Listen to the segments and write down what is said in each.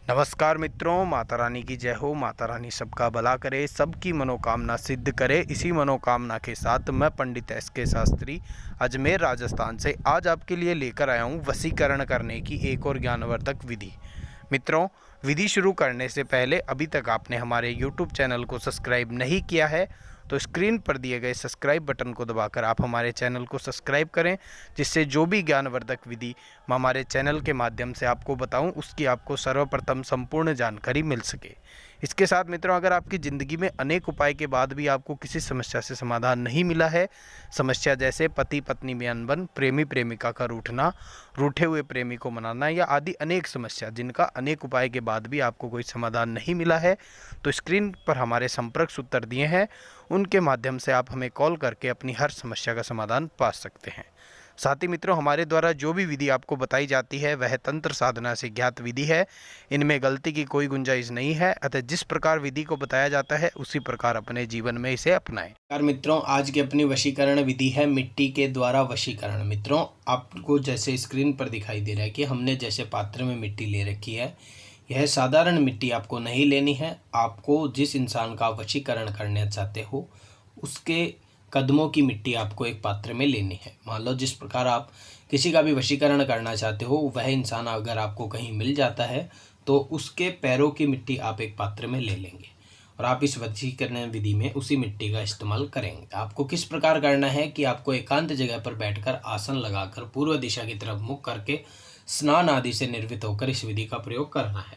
नमस्कार मित्रों, माता रानी की जय हो। माता रानी सबका भला करे, सबकी मनोकामना सिद्ध करे। इसी मनोकामना के साथ मैं पंडित SK शास्त्री अजमेर राजस्थान से आज आपके लिए लेकर आया हूँ वशीकरण करने की एक और ज्ञानवर्धक विधि। मित्रों, विधि शुरू करने से पहले अभी तक आपने हमारे YouTube चैनल को सब्सक्राइब नहीं किया है तो स्क्रीन पर दिए गए सब्सक्राइब बटन को दबाकर आप हमारे चैनल को सब्सक्राइब करें, जिससे जो भी ज्ञानवर्धक विधि मैं हमारे चैनल के माध्यम से आपको बताऊं उसकी आपको सर्वप्रथम संपूर्ण जानकारी मिल सके। इसके साथ मित्रों, अगर आपकी ज़िंदगी में अनेक उपाय के बाद भी आपको किसी समस्या से समाधान नहीं मिला है, समस्या जैसे पति पत्नी में अनबन, प्रेमी प्रेमिका का रूठना, रूठे हुए प्रेमी को मनाना या आदि अनेक समस्या जिनका अनेक उपाय के बाद भी आपको कोई समाधान नहीं मिला है, तो स्क्रीन पर हमारे संपर्क सूत्र दिए हैं, उनके माध्यम से आप हमें कॉल करके अपनी हर समस्या का समाधान पा सकते हैं। साथ ही मित्रों, हमारे द्वारा जो भी विधि आपको बताई जाती है वह तंत्र साधना से ज्ञात विधि है, इनमें गलती की कोई गुंजाइश नहीं है। अतः जिस प्रकार विधि को बताया जाता है उसी प्रकार अपने जीवन में इसे अपनाएं। यार मित्रों, आज की अपनी वशीकरण विधि है मिट्टी के द्वारा वशीकरण। मित्रों, आपको जैसे स्क्रीन पर दिखाई दे रहा है कि हमने जैसे पात्र में मिट्टी ले रखी है, यह साधारण मिट्टी आपको नहीं लेनी है। आपको जिस इंसान का वशीकरण करना चाहते हो उसके कदमों की मिट्टी आपको एक पात्र में लेनी है। मान लो जिस प्रकार आप किसी का भी वशीकरण करना चाहते हो, वह इंसान अगर आपको कहीं मिल जाता है तो उसके पैरों की मिट्टी आप एक पात्र में ले लेंगे और आप इस वशीकरण विधि में उसी मिट्टी का इस्तेमाल करेंगे। आपको किस प्रकार करना है कि आपको एकांत जगह पर बैठकर आसन लगाकर पूर्व दिशा की तरफ मुख करके स्नान आदि से निर्वित होकर इस विधि का प्रयोग करना है।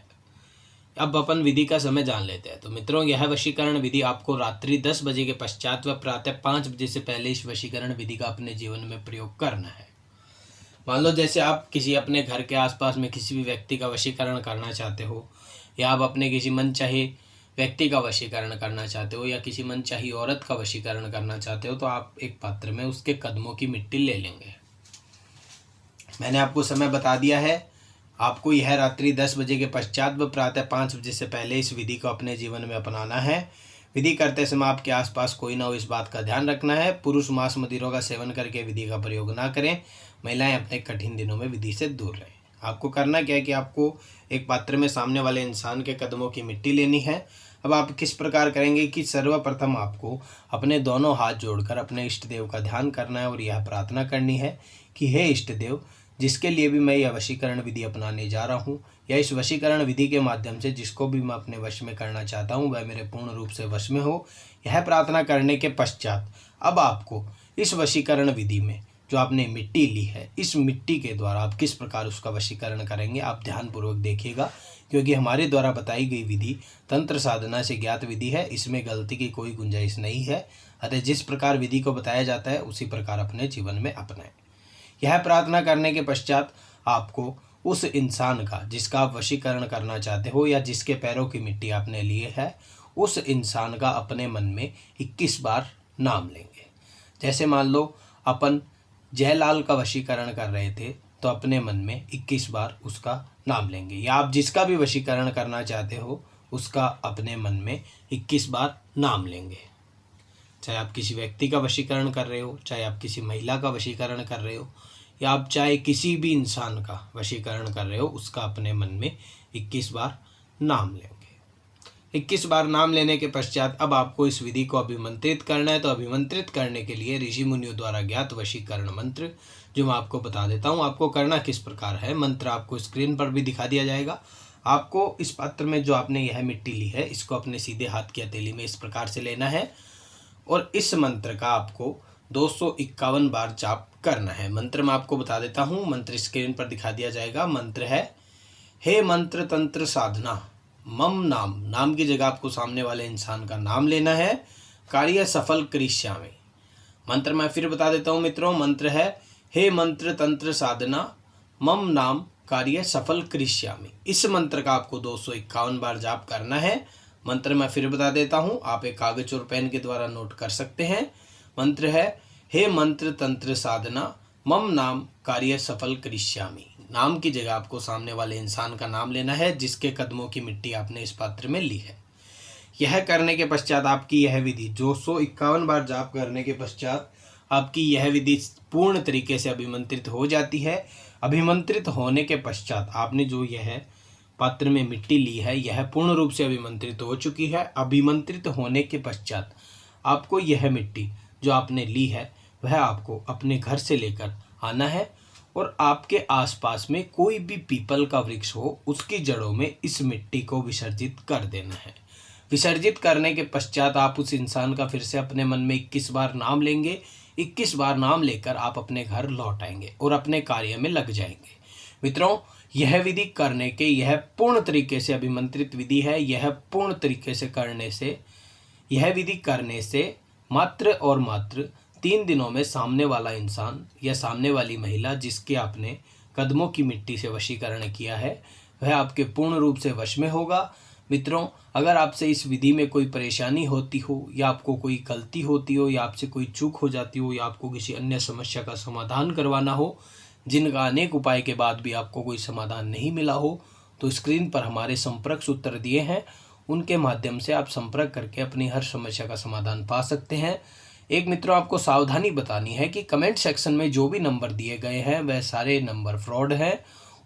अब अपन विधि का समय जान लेते हैं। तो मित्रों, यह वशीकरण विधि आपको रात्रि 10 बजे के पश्चात व प्रातः 5 बजे से पहले इस वशीकरण विधि का अपने जीवन में प्रयोग करना है। मान लो जैसे आप किसी अपने घर के आसपास में किसी भी व्यक्ति का वशीकरण करना चाहते हो, या आप अपने किसी मनचाहे व्यक्ति का वशीकरण करना चाहते हो, या किसी मनचाही औरत का वशीकरण करना चाहते हो, तो आप एक पात्र में उसके कदमों की मिट्टी ले लेंगे। मैंने आपको समय बता दिया है। आपको यह रात्रि 10 बजे के पश्चात व प्रातः 5 बजे से पहले इस विधि को अपने जीवन में अपनाना है। विधि करते समय आपके आसपास कोई ना हो, इस बात का ध्यान रखना है। पुरुष मांस मदिरों का सेवन करके विधि का प्रयोग ना करें। महिलाएं अपने कठिन दिनों में विधि से दूर रहें। आपको करना क्या है कि आपको एक पात्र में सामने वाले इंसान के कदमों की मिट्टी लेनी है। अब आप किस प्रकार करेंगे कि सर्वप्रथम आपको अपने दोनों हाथ जोड़कर अपने इष्ट देव का ध्यान करना है और यह प्रार्थना करनी है कि हे इष्ट देव, जिसके लिए भी मैं यह वशीकरण विधि अपनाने जा रहा हूँ, या इस वशीकरण विधि के माध्यम से जिसको भी मैं अपने वश में करना चाहता हूँ वह मेरे पूर्ण रूप से वश में हो। यह प्रार्थना करने के पश्चात अब आपको इस वशीकरण विधि में जो आपने मिट्टी ली है, इस मिट्टी के द्वारा आप किस प्रकार उसका वशीकरण करेंगे, आप ध्यानपूर्वक देखिएगा, क्योंकि हमारे द्वारा बताई गई विधि तंत्र साधना से ज्ञात विधि है, इसमें गलती की कोई गुंजाइश नहीं है। अतः जिस प्रकार विधि को बताया जाता है उसी प्रकार अपने जीवन में अपनाएं। यह प्रार्थना करने के पश्चात आपको उस इंसान का जिसका आप वशीकरण करना चाहते हो या जिसके पैरों की मिट्टी आपने लिए है, उस इंसान का अपने मन में 21 बार नाम लेंगे। जैसे मान लो अपन जयलाल का वशीकरण कर रहे थे तो अपने मन में 21 बार उसका नाम लेंगे, या आप जिसका भी वशीकरण करना चाहते हो उसका अपने मन में 21 बार नाम लेंगे। चाहे आप किसी व्यक्ति का वशीकरण कर रहे हो, चाहे आप किसी महिला का वशीकरण कर रहे हो, या आप चाहे किसी भी इंसान का वशीकरण कर रहे हो, उसका अपने मन में 21 बार नाम लेंगे। 21 बार नाम लेने के पश्चात अब आपको इस विधि को अभिमंत्रित करना है। तो अभिमंत्रित करने के लिए ऋषि मुनियों द्वारा ज्ञात वशीकरण मंत्र जो मैं आपको बता देता हूँ। आपको करना किस प्रकार है, मंत्र आपको स्क्रीन पर भी दिखा दिया जाएगा। आपको इस पात्र में जो आपने यह मिट्टी ली है, इसको अपने सीधे हाथ की हथेली में इस प्रकार से लेना है और इस मंत्र का आपको 251 बार जाप करना है। मंत्र मैं आपको बता देता हूँ, मंत्र स्क्रीन पर दिखा दिया जाएगा। मंत्र है, हे मंत्र तंत्र साधना मम नाम, नाम की जगह आपको सामने वाले इंसान का नाम लेना है, कार्य सफल करिष्यामि। मंत्र मैं फिर बता देता हूँ मित्रों, मंत्र है, हे मंत्र तंत्र साधना मम नाम कार्य सफल करिष्यामि। इस मंत्र का आपको 251 बार जाप करना है। मंत्र मैं फिर बता देता हूँ, आप एक कागज और पेन के द्वारा नोट कर सकते हैं। मंत्र है, हे मंत्र तंत्र साधना मम नाम कार्य सफल करिष्यामि। नाम की जगह आपको सामने वाले इंसान का नाम लेना है जिसके कदमों की मिट्टी आपने इस पात्र में ली है। यह करने के पश्चात आपकी यह विधि 251 बार जाप करने के पश्चात आपकी यह विधि पूर्ण तरीके से अभिमंत्रित हो जाती है। अभिमंत्रित होने के पश्चात आपने जो यह पात्र में मिट्टी ली है यह पूर्ण रूप से अभिमंत्रित हो चुकी है। अभिमंत्रित होने के पश्चात आपको यह मिट्टी जो आपने ली है वह आपको अपने घर से लेकर आना है और आपके आसपास में कोई भी पीपल का वृक्ष हो उसकी जड़ों में इस मिट्टी को विसर्जित कर देना है। विसर्जित करने के पश्चात आप उस इंसान का फिर से अपने मन में 21 बार नाम लेंगे। 21 बार नाम लेकर आप अपने घर लौट आएंगे और अपने कार्य में लग जाएंगे। मित्रों, यह विधि करने के यह पूर्ण तरीके से अभिमंत्रित विधि है। यह पूर्ण तरीके से करने से यह विधि करने से मात्र और मात्र 3 दिनों में सामने वाला इंसान या सामने वाली महिला जिसके आपने कदमों की मिट्टी से वशीकरण किया है वह आपके पूर्ण रूप से वश में होगा। मित्रों, अगर आपसे इस विधि में कोई परेशानी होती हो या आपको कोई गलती होती हो या आपसे कोई चूक हो जाती हो या आपको किसी अन्य समस्या का समाधान करवाना हो जिनका अनेक उपाय के बाद भी आपको कोई समाधान नहीं मिला हो तो स्क्रीन पर हमारे संपर्क सूत्र दिए हैं, उनके माध्यम से आप संपर्क करके अपनी हर समस्या का समाधान पा सकते हैं। एक मित्रों, आपको सावधानी बतानी है कि कमेंट सेक्शन में जो भी नंबर दिए गए हैं वह सारे नंबर फ्रॉड हैं,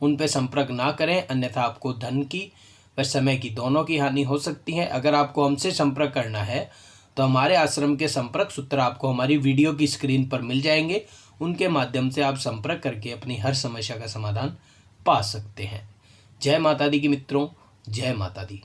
उन पर संपर्क ना करें, अन्यथा आपको धन की व समय की दोनों की हानि हो सकती है। अगर आपको हमसे संपर्क करना है तो हमारे आश्रम के संपर्क सूत्र आपको हमारी वीडियो की स्क्रीन पर मिल जाएंगे, उनके माध्यम से आप संपर्क करके अपनी हर समस्या का समाधान पा सकते हैं। जय माता दी की मित्रों, जय माता दी।